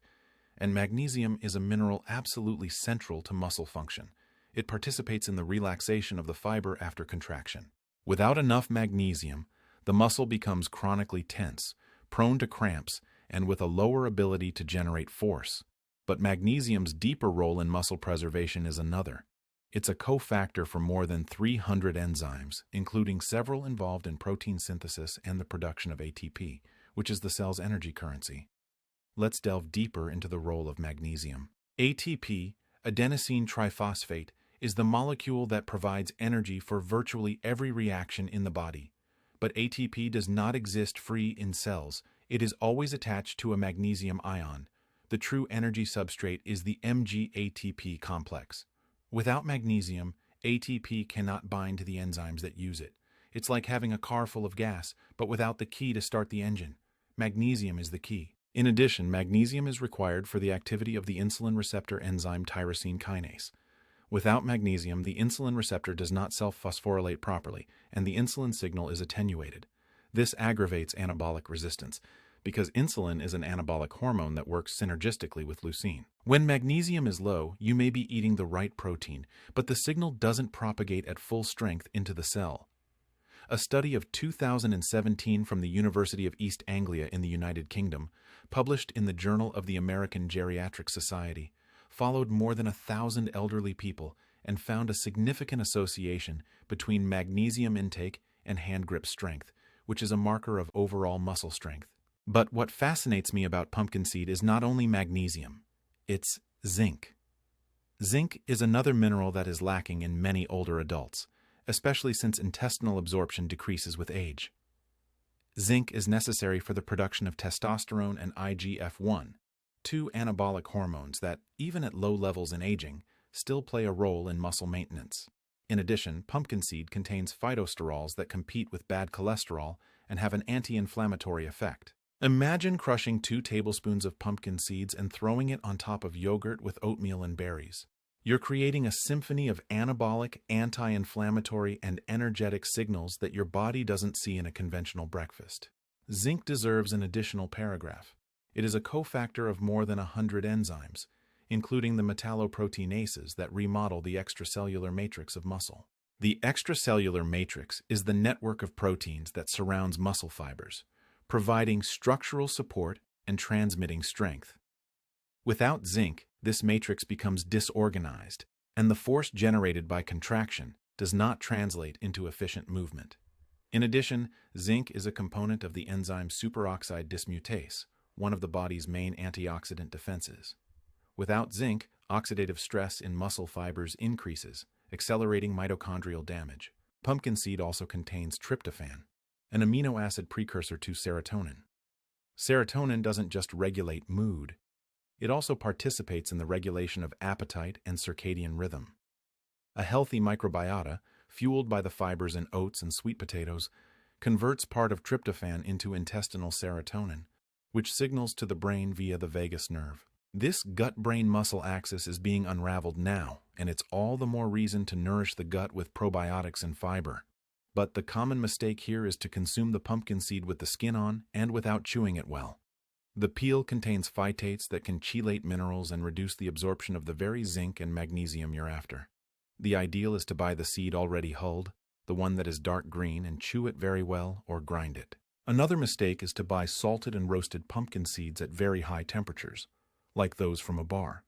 And magnesium is a mineral absolutely central to muscle function. It participates in the relaxation of the fiber after contraction. Without enough magnesium, the muscle becomes chronically tense, prone to cramps, and with a lower ability to generate force. But magnesium's deeper role in muscle preservation is another. It's a cofactor for more than 300 enzymes, including several involved in protein synthesis and the production of ATP, which is the cell's energy currency. Let's delve deeper into the role of magnesium. ATP, adenosine triphosphate, is the molecule that provides energy for virtually every reaction in the body. But ATP does not exist free in cells. It is always attached to a magnesium ion. The true energy substrate is the MgATP complex. Without magnesium, ATP cannot bind to the enzymes that use it. It's like having a car full of gas, but without the key to start the engine. Magnesium is the key. In addition, magnesium is required for the activity of the insulin receptor enzyme tyrosine kinase. Without magnesium, the insulin receptor does not self-phosphorylate properly, and the insulin signal is attenuated. This aggravates anabolic resistance, because insulin is an anabolic hormone that works synergistically with leucine. When magnesium is low, you may be eating the right protein, but the signal doesn't propagate at full strength into the cell. A study of 2017 from the University of East Anglia in the United Kingdom, published in the Journal of the American Geriatric Society, followed more than 1,000 elderly people and found a significant association between magnesium intake and hand grip strength, which is a marker of overall muscle strength. But what fascinates me about pumpkin seed is not only magnesium, it's zinc. Zinc is another mineral that is lacking in many older adults, especially since intestinal absorption decreases with age. Zinc is necessary for the production of testosterone and IGF-1, 2 anabolic hormones that, even at low levels in aging, still play a role in muscle maintenance. In addition, pumpkin seed contains phytosterols that compete with bad cholesterol and have an anti-inflammatory effect. Imagine crushing 2 tablespoons of pumpkin seeds and throwing it on top of yogurt with oatmeal and berries. You're creating a symphony of anabolic, anti-inflammatory, and energetic signals that your body doesn't see in a conventional breakfast. Zinc deserves an additional paragraph. It is a cofactor of more than 100 enzymes, including the metalloproteinases that remodel the extracellular matrix of muscle. The extracellular matrix is the network of proteins that surrounds muscle fibers, providing structural support and transmitting strength. Without zinc, this matrix becomes disorganized, and the force generated by contraction does not translate into efficient movement. In addition, zinc is a component of the enzyme superoxide dismutase, one of the body's main antioxidant defenses. Without zinc, oxidative stress in muscle fibers increases, accelerating mitochondrial damage. Pumpkin seed also contains tryptophan, an amino acid precursor to serotonin. Serotonin doesn't just regulate mood, it also participates in the regulation of appetite and circadian rhythm. A healthy microbiota, fueled by the fibers in oats and sweet potatoes, converts part of tryptophan into intestinal serotonin, which signals to the brain via the vagus nerve. This gut-brain muscle axis is being unraveled now, and it's all the more reason to nourish the gut with probiotics and fiber. But the common mistake here is to consume the pumpkin seed with the skin on and without chewing it well. The peel contains phytates that can chelate minerals and reduce the absorption of the very zinc and magnesium you're after. The ideal is to buy the seed already hulled, the one that is dark green, and chew it very well or grind it. Another mistake is to buy salted and roasted pumpkin seeds at very high temperatures, like those from a bar.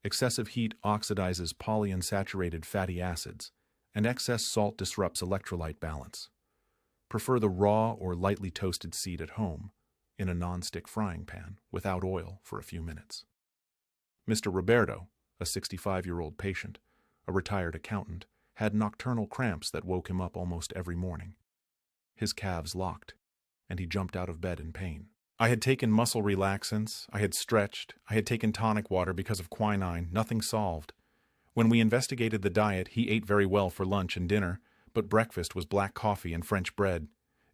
Excessive heat oxidizes polyunsaturated fatty acids, and excess salt disrupts electrolyte balance. Prefer the raw or lightly toasted seed at home, in a non-stick frying pan, without oil, for a few minutes. Mr. Roberto, a 65-year-old patient, a retired accountant, had nocturnal cramps that woke him up almost every morning. His calves locked, and he jumped out of bed in pain. I had taken muscle relaxants, I had stretched, I had taken tonic water because of quinine, nothing solved. When we investigated the diet, he ate very well for lunch and dinner, but breakfast was black coffee and French bread.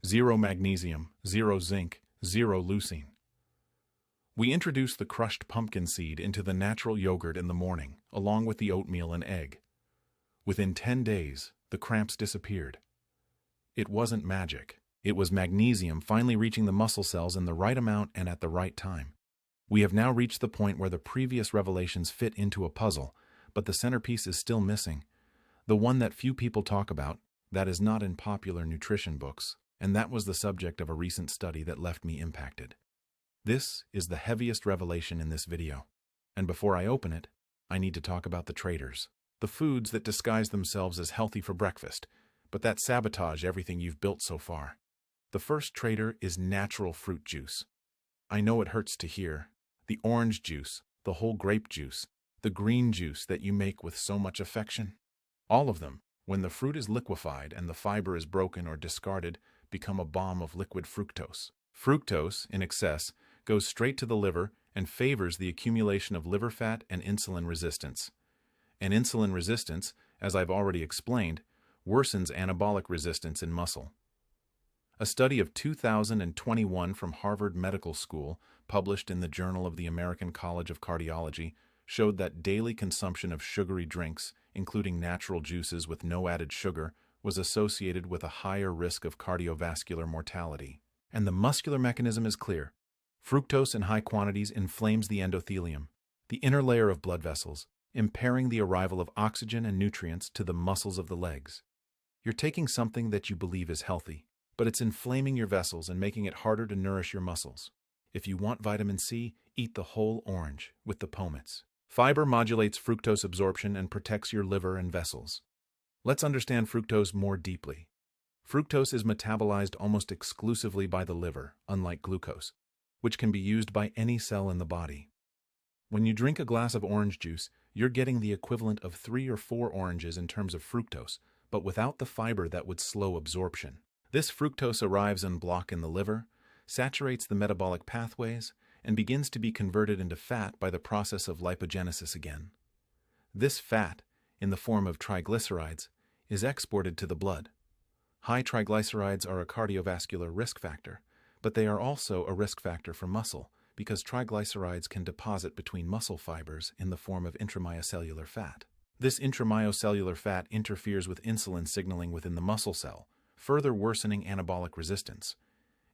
0 magnesium, 0 zinc, 0 leucine. We introduced the crushed pumpkin seed into the natural yogurt in the morning, along with the oatmeal and egg. Within 10 days, the cramps disappeared. It wasn't magic. It was magnesium finally reaching the muscle cells in the right amount and at the right time. We have now reached the point where the previous revelations fit into a puzzle, but the centerpiece is still missing. The one that few people talk about, that is not in popular nutrition books, and that was the subject of a recent study that left me impacted. This is the heaviest revelation in this video, and before I open it, I need to talk about the traitors. The foods that disguise themselves as healthy for breakfast, but that sabotage everything you've built so far. The first traitor is natural fruit juice. I know it hurts to hear. The orange juice, the whole grape juice, the green juice that you make with so much affection. All of them, when the fruit is liquefied and the fiber is broken or discarded, become a bomb of liquid fructose. Fructose, in excess, goes straight to the liver and favors the accumulation of liver fat and insulin resistance. And insulin resistance, as I've already explained, worsens anabolic resistance in muscle. A study of 2021 from Harvard Medical School, published in the Journal of the American College of Cardiology, showed that daily consumption of sugary drinks, including natural juices with no added sugar, was associated with a higher risk of cardiovascular mortality. And the muscular mechanism is clear. Fructose in high quantities inflames the endothelium, the inner layer of blood vessels, impairing the arrival of oxygen and nutrients to the muscles of the legs. You're taking something that you believe is healthy, but it's inflaming your vessels and making it harder to nourish your muscles. If you want vitamin C, eat the whole orange with the pomets. Fiber modulates fructose absorption and protects your liver and vessels. Let's understand fructose more deeply. Fructose is metabolized almost exclusively by the liver, unlike glucose, which can be used by any cell in the body. When you drink a glass of orange juice, you're getting the equivalent of 3 or 4 oranges in terms of fructose, but without the fiber that would slow absorption. This fructose arrives en bloc in the liver, saturates the metabolic pathways, and begins to be converted into fat by the process of lipogenesis again. This fat, in the form of triglycerides, is exported to the blood. High triglycerides are a cardiovascular risk factor, but they are also a risk factor for muscle because triglycerides can deposit between muscle fibers in the form of intramyocellular fat. This intramyocellular fat interferes with insulin signaling within the muscle cell, further worsening anabolic resistance.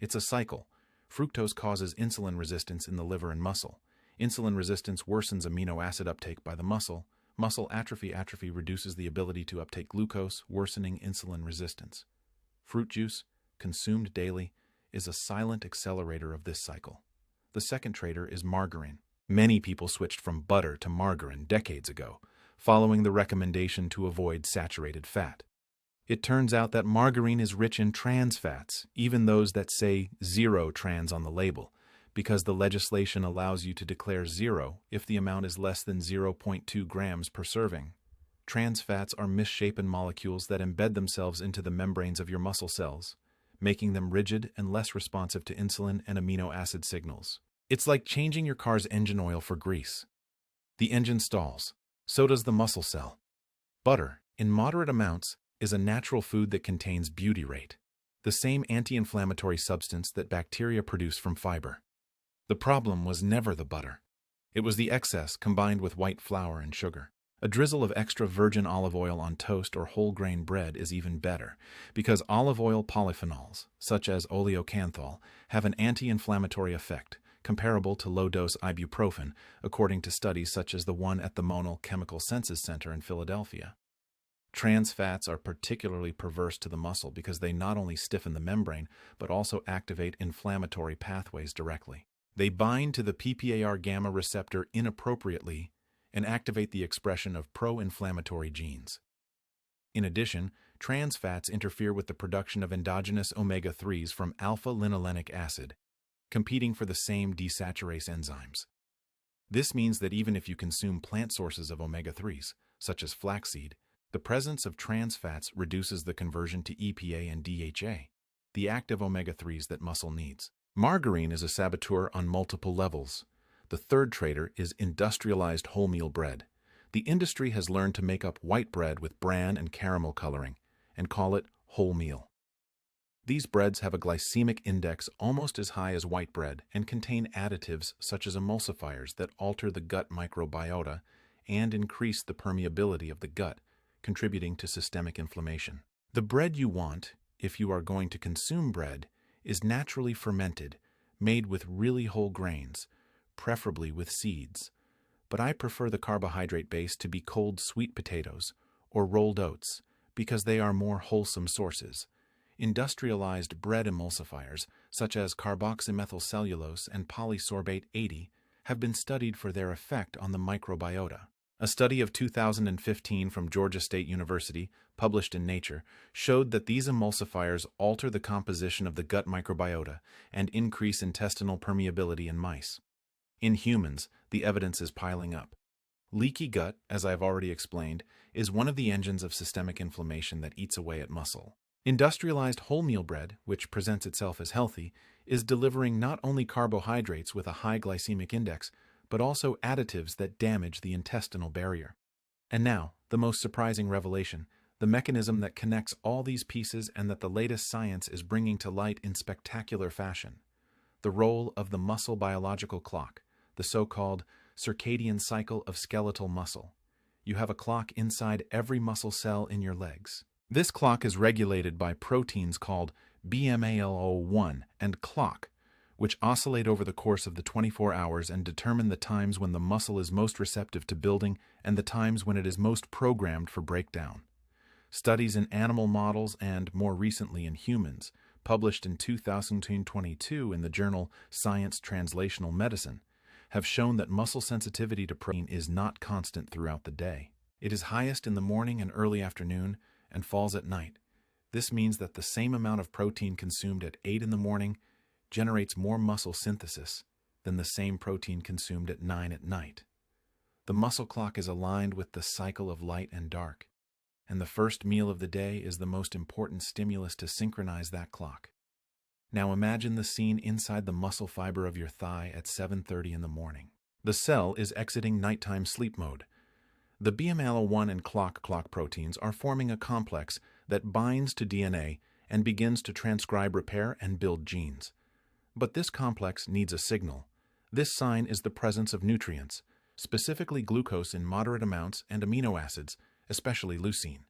It's a cycle. Fructose causes insulin resistance in the liver and muscle. Insulin resistance worsens amino acid uptake by the muscle. Muscle atrophy reduces the ability to uptake glucose, worsening insulin resistance. Fruit juice, consumed daily, is a silent accelerator of this cycle. The second traitor is margarine. Many people switched from butter to margarine decades ago, following the recommendation to avoid saturated fat. It turns out that margarine is rich in trans fats, even those that say zero trans on the label, because the legislation allows you to declare zero if the amount is less than 0.2 grams per serving. Trans fats are misshapen molecules that embed themselves into the membranes of your muscle cells, making them rigid and less responsive to insulin and amino acid signals. It's like changing your car's engine oil for grease. The engine stalls. So does the muscle cell. Butter, in moderate amounts, is a natural food that contains butyrate, the same anti-inflammatory substance that bacteria produce from fiber. The problem was never the butter. It was the excess combined with white flour and sugar. A drizzle of extra virgin olive oil on toast or whole grain bread is even better, because olive oil polyphenols, such as oleocanthal, have an anti-inflammatory effect, comparable to low-dose ibuprofen, according to studies such as the one at the Monal Chemical Senses Center in Philadelphia. Trans fats are particularly perverse to the muscle because they not only stiffen the membrane, but also activate inflammatory pathways directly. They bind to the PPAR gamma receptor inappropriately and activate the expression of pro-inflammatory genes. In addition, trans fats interfere with the production of endogenous omega-3s from alpha-linolenic acid, competing for the same desaturase enzymes. This means that even if you consume plant sources of omega-3s, such as flaxseed, the presence of trans fats reduces the conversion to EPA and DHA, the active omega-3s that muscle needs. Margarine is a saboteur on multiple levels. The third traitor is industrialized wholemeal bread. The industry has learned to make up white bread with bran and caramel coloring and call it wholemeal. These breads have a glycemic index almost as high as white bread and contain additives such as emulsifiers that alter the gut microbiota and increase the permeability of the gut, contributing to systemic inflammation. The bread you want, if you are going to consume bread, is naturally fermented, made with really whole grains, preferably with seeds. But I prefer the carbohydrate base to be cold sweet potatoes or rolled oats because they are more wholesome sources. Industrialized bread emulsifiers, such as carboxymethylcellulose and polysorbate 80, have been studied for their effect on the microbiota. A study of 2015 from Georgia State University, published in Nature, showed that these emulsifiers alter the composition of the gut microbiota and increase intestinal permeability in mice. In humans, the evidence is piling up. Leaky gut, as I've already explained, is one of the engines of systemic inflammation that eats away at muscle. Industrialized wholemeal bread, which presents itself as healthy, is delivering not only carbohydrates with a high glycemic index, but also additives that damage the intestinal barrier. And now, the most surprising revelation, the mechanism that connects all these pieces and that the latest science is bringing to light in spectacular fashion. The role of the muscle biological clock, the so-called circadian cycle of skeletal muscle. You have a clock inside every muscle cell in your legs. This clock is regulated by proteins called BMALO1 and clock, which oscillate over the course of the 24 hours and determine the times when the muscle is most receptive to building and the times when it is most programmed for breakdown. Studies in animal models and, more recently, in humans, published in 2022 in the journal Science Translational Medicine, have shown that muscle sensitivity to protein is not constant throughout the day. It is highest in the morning and early afternoon and falls at night. This means that the same amount of protein consumed at 8 in the morning generates more muscle synthesis than the same protein consumed at 9 at night. The muscle clock is aligned with the cycle of light and dark, and the first meal of the day is the most important stimulus to synchronize that clock. Now imagine the scene inside the muscle fiber of your thigh at 7:30 in the morning. The cell is exiting nighttime sleep mode. The BMALO1 and clock proteins are forming a complex that binds to DNA and begins to transcribe, repair, and build genes. But this complex needs a signal. This sign is the presence of nutrients, specifically glucose in moderate amounts and amino acids, especially leucine.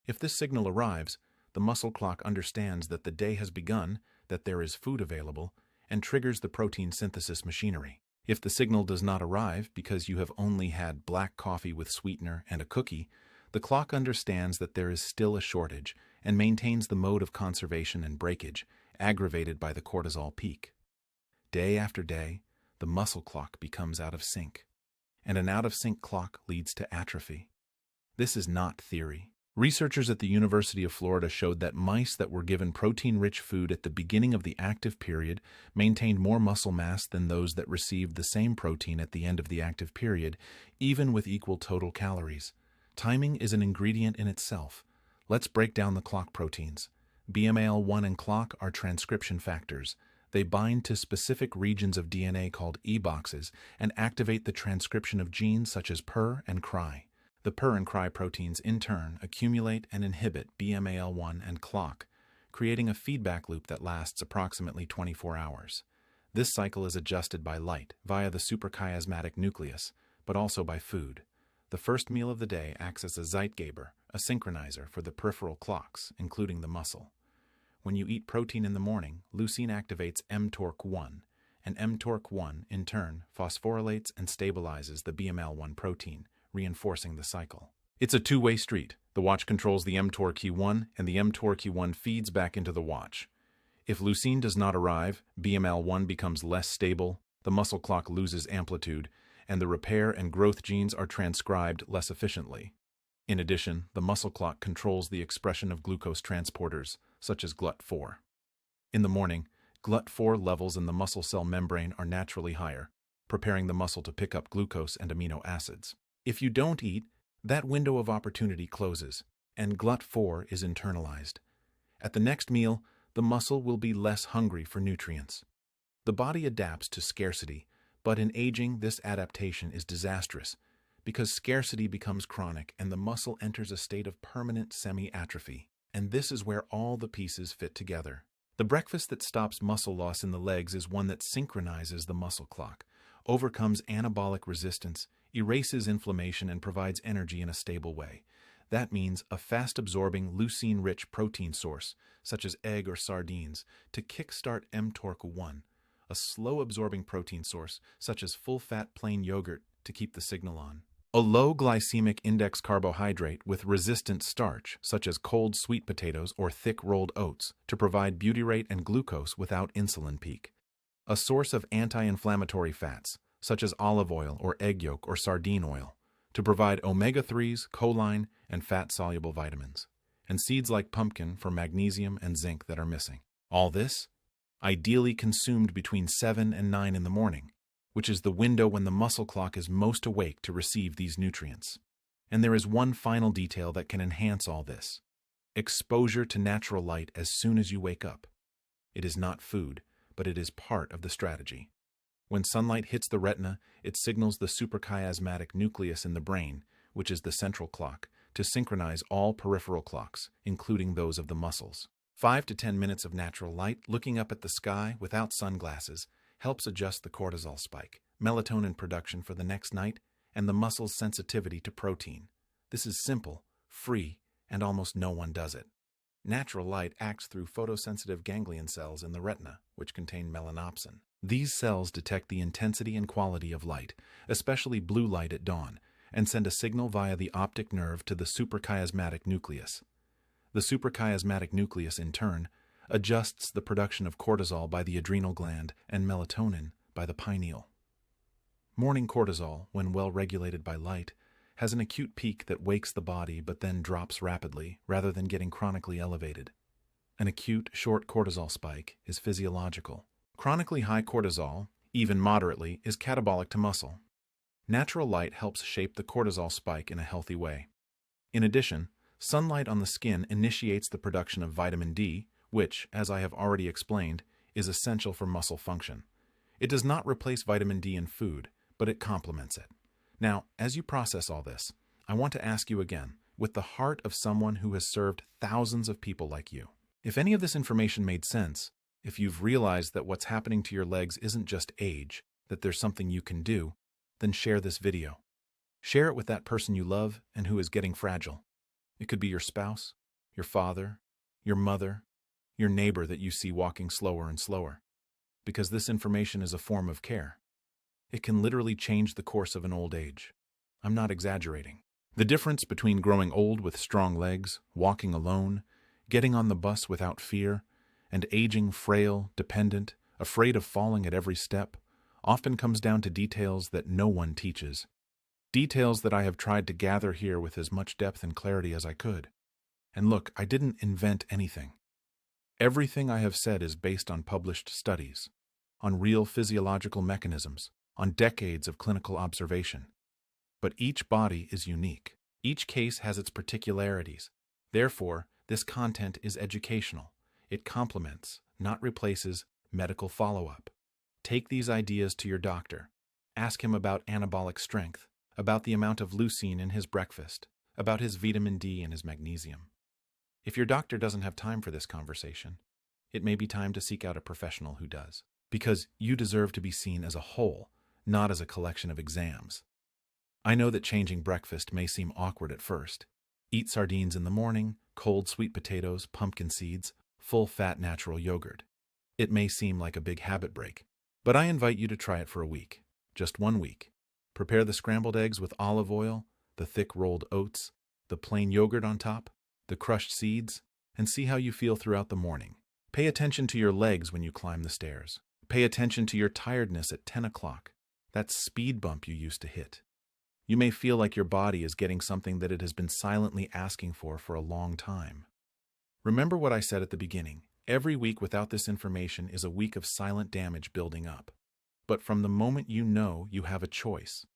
If this signal arrives, the muscle clock understands that the day has begun, that there is food available, and triggers the protein synthesis machinery. If the signal does not arrive because you have only had black coffee with sweetener and a cookie, the clock understands that there is still a shortage and maintains the mode of conservation and breakage, aggravated by the cortisol peak. Day after day, the muscle clock becomes out of sync, and an out-of-sync clock leads to atrophy. This is not theory. Researchers at the University of Florida showed that mice that were given protein-rich food at the beginning of the active period maintained more muscle mass than those that received the same protein at the end of the active period, even with equal total calories. Timing is an ingredient in itself. Let's break down the clock proteins. BMAL1 and clock are transcription factors. They bind to specific regions of DNA called E-boxes and activate the transcription of genes such as PER and CRY. The PER and CRY proteins, in turn, accumulate and inhibit BMAL1 and clock, creating a feedback loop that lasts approximately 24 hours. This cycle is adjusted by light via the suprachiasmatic nucleus, but also by food. The first meal of the day acts as a Zeitgeber, a synchronizer for the peripheral clocks, including the muscle. When you eat protein in the morning, leucine activates mTORC1, and mTORC1, in turn, phosphorylates and stabilizes the BMAL1 protein, reinforcing the cycle. It's a two-way street. The watch controls the mTORC1, and the mTORC1 feeds back into the watch. If leucine does not arrive, BMAL1 becomes less stable, the muscle clock loses amplitude, and the repair and growth genes are transcribed less efficiently. In addition, the muscle clock controls the expression of glucose transporters, such as GLUT4. In the morning, GLUT4 levels in the muscle cell membrane are naturally higher, preparing the muscle to pick up glucose and amino acids. If you don't eat, that window of opportunity closes, and GLUT4 is internalized. At the next meal, the muscle will be less hungry for nutrients. The body adapts to scarcity, but in aging, this adaptation is disastrous, because scarcity becomes chronic and the muscle enters a state of permanent semi-atrophy. And this is where all the pieces fit together. The breakfast that stops muscle loss in the legs is one that synchronizes the muscle clock, overcomes anabolic resistance, erases inflammation, and provides energy in a stable way. That means a fast-absorbing, leucine-rich protein source, such as egg or sardines, to kickstart mTORC1, a slow-absorbing protein source, such as full-fat plain yogurt, to keep the signal on. A low glycemic index carbohydrate with resistant starch, such as cold sweet potatoes or thick rolled oats, to provide butyrate and glucose without insulin peak. A source of anti-inflammatory fats, such as olive oil or egg yolk or sardine oil, to provide omega-3s, choline, and fat-soluble vitamins. And seeds like pumpkin for magnesium and zinc that are missing. All this, ideally consumed between 7 and 9 in the morning, which is the window when the muscle clock is most awake to receive these nutrients. And there is one final detail that can enhance all this: exposure to natural light as soon as you wake up. It is not food, but it is part of the strategy. When sunlight hits the retina, it signals the suprachiasmatic nucleus in the brain, which is the central clock, to synchronize all peripheral clocks, including those of the muscles. 5 to 10 minutes of natural light looking up at the sky without sunglasses helps adjust the cortisol spike, melatonin production for the next night, and the muscle's sensitivity to protein. This is simple, free, and almost no one does it. Natural light acts through photosensitive ganglion cells in the retina, which contain melanopsin. These cells detect the intensity and quality of light, especially blue light at dawn, and send a signal via the optic nerve to the suprachiasmatic nucleus. The suprachiasmatic nucleus, in turn, adjusts the production of cortisol by the adrenal gland and melatonin by the pineal. Morning cortisol, when well regulated by light, has an acute peak that wakes the body but then drops rapidly rather than getting chronically elevated. An acute, short cortisol spike is physiological. Chronically high cortisol, even moderately, is catabolic to muscle. Natural light helps shape the cortisol spike in a healthy way. In addition, sunlight on the skin initiates the production of vitamin D, which, as I have already explained, is essential for muscle function. It does not replace vitamin D in food, but it complements it. Now, as you process all this, I want to ask you again, with the heart of someone who has served thousands of people like you. If any of this information made sense, If you've realized that what's happening to your legs isn't just age, that there's something you can do, then share this video. Share it with that person you love and who is getting fragile. It could be your spouse, your father, your mother, your neighbor that you see walking slower and slower. Because this information is a form of care. It can literally change the course of an old age. I'm not exaggerating. The difference between growing old with strong legs, walking alone, getting on the bus without fear, and aging frail, dependent, afraid of falling at every step, often comes down to details that no one teaches. Details that I have tried to gather here with as much depth and clarity as I could. And look, I didn't invent anything. Everything I have said is based on published studies, on real physiological mechanisms, on decades of clinical observation. But each body is unique. Each case has its particularities. Therefore, this content is educational. It complements, not replaces, medical follow-up. Take these ideas to your doctor. Ask him about anabolic strength, about the amount of leucine in his breakfast, about his vitamin D and his magnesium. If your doctor doesn't have time for this conversation, it may be time to seek out a professional who does. Because you deserve to be seen as a whole, not as a collection of exams. I know that changing breakfast may seem awkward at first. Eat sardines in the morning, cold sweet potatoes, pumpkin seeds, full-fat natural yogurt. It may seem like a big habit break, but I invite you to try it for a week. Just 1 week. Prepare the scrambled eggs with olive oil, the thick rolled oats, the plain yogurt on top, the crushed seeds, and see how you feel throughout the morning. Pay attention to your legs when you climb the stairs. Pay attention to your tiredness at 10 o'clock, that speed bump you used to hit. You may feel like your body is getting something that it has been silently asking for a long time. Remember what I said at the beginning. Every week without this information is a week of silent damage building up. But from the moment you know, you have a choice.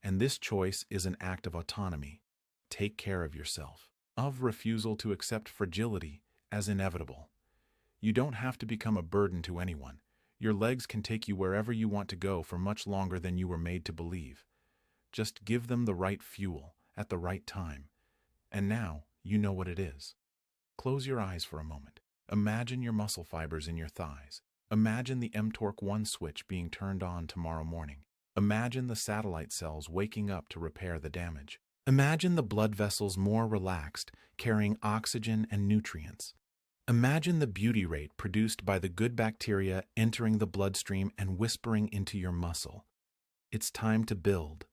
And this choice is an act of autonomy. Take care of yourself. Of refusal to accept fragility as inevitable. You don't have to become a burden to anyone. Your legs can take you wherever you want to go for much longer than you were made to believe. Just give them the right fuel at the right time. And now you know what it is. Close your eyes for a moment. Imagine your muscle fibers in your thighs. Imagine the mTORC1 switch being turned on tomorrow morning. Imagine the satellite cells waking up to repair the damage. Imagine the blood vessels more relaxed, carrying oxygen and nutrients. Imagine the beauty rate produced by the good bacteria entering the bloodstream and whispering into your muscle. It's time to build.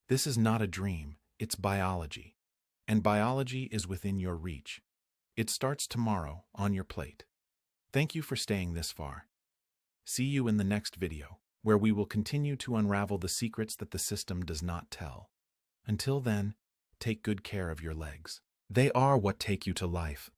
This is not a dream, it's biology. And biology is within your reach. It starts tomorrow on your plate. Thank you for staying this far. See you in the next video, where we will continue to unravel the secrets that the system does not tell. Until then, take good care of your legs. They are what take you to life.